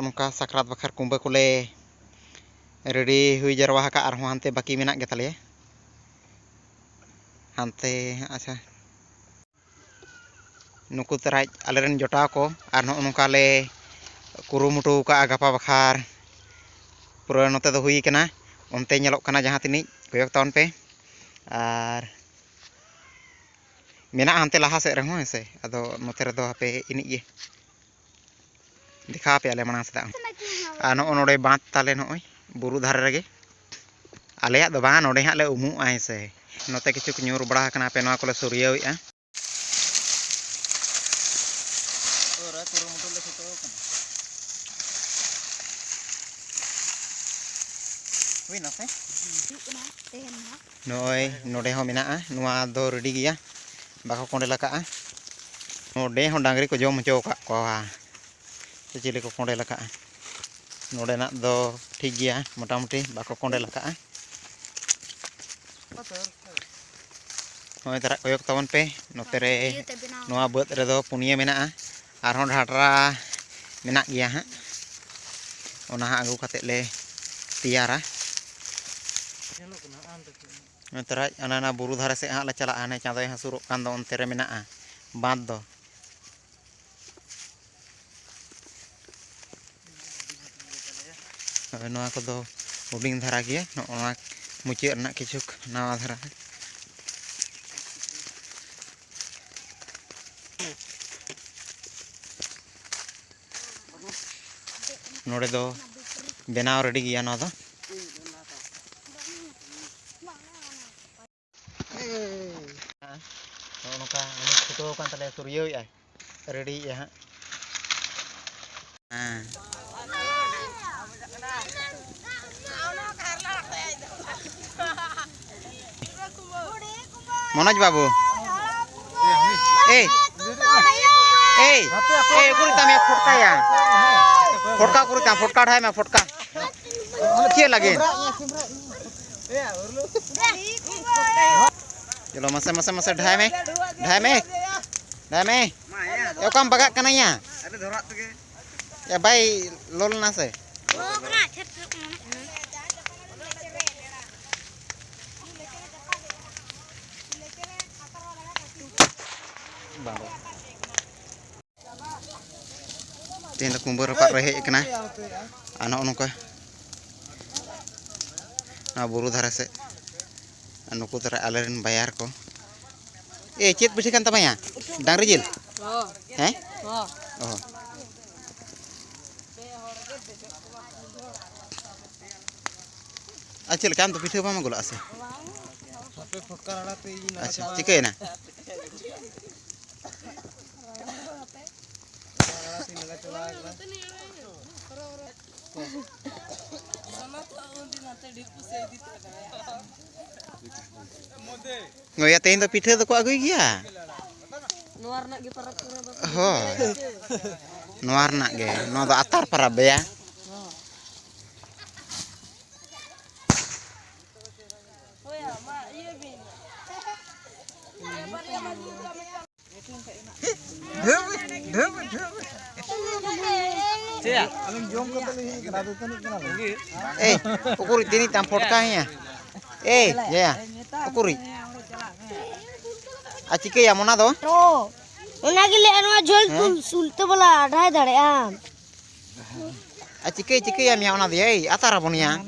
नौका साकरात बखार कुंबा कोले रेडी हुई जरवा का और हानते बाकी मेना गे ताले हानते अच्छा नुकु तराज आलेरन जोटाव को और नौका ले कुरुमुटु का गपा बखार पूरा नोते दो हुई कना उनते नेलोक कना जहां तिनी कोयक तावन पे और मेना हानते लहा से रहो से अदो नोते रे दो पे इनी ये दिखा पे आले मना सदा आ नोडे बात ताले नोय बुरु धारे रगे आलेया दो बा नोडे हाले उमु आय से नोते किछु न्यूर बड़ा कना पे नो कोले सूर्यइया ओरा कुरुमुटु ले छतो कना हुई ना से नोय नोडे हो मेना नुआ दो रेडी गिया बाको कोंडे लका नोडे हो डांगरी को जम हचो का को चिले को कोंडे लका नोडे ना दो ठीक गया मोटामुटी बाको कोंडे लका होय तरा कोयक तवन पे नोते रे नोआ बद रे दो पुनिया मेना आर हों ढाटरा मेना गया हां ओना आगु कते ले तियारा तरा अनाना बुरु धारे से हां ले चला आने चांदोय हसुरो कान दो onte रे मेना बांध दो नोआ को दो हुडिंग धारा गया नोआ मुचे रना किछु नवा धारा नोडे दो बेनाव रेडी गया नो दो नोका छुटो कान तले सूर्यई आय रेडी या हां मनोज बाबू ए ए ए कुरिता में फटका या फटका कुरिता फटका ढाई में फटका के लगे चलो मसे मसे मसे ढाई में यो काम बगा कना या अरे धरत के या भाई लोल ना से तीन कुंबर रपा रहे कना आनो नोका ना बुरु धारा से नुकु तरा आलेरन बायार को ए चेत पिठी कान तमाया डांगरी जिल हैं ओ अच्छा काम तो पिठी बामा गुला से अच्छा चिके ना ngoya tein to pithe to ko agui gya nuar nak ge parab pura ho nuar nak ge no do atar parab ya hoya ma iye bin cia aling jom ko tali kana do tani kana lagi eh ukuri tini tam fotka ya eh ya ukuri achike ya mona do to ona gile anwa jol sulte bola ढाई धड़े आ achike ya mi ona de ei atara bonia ya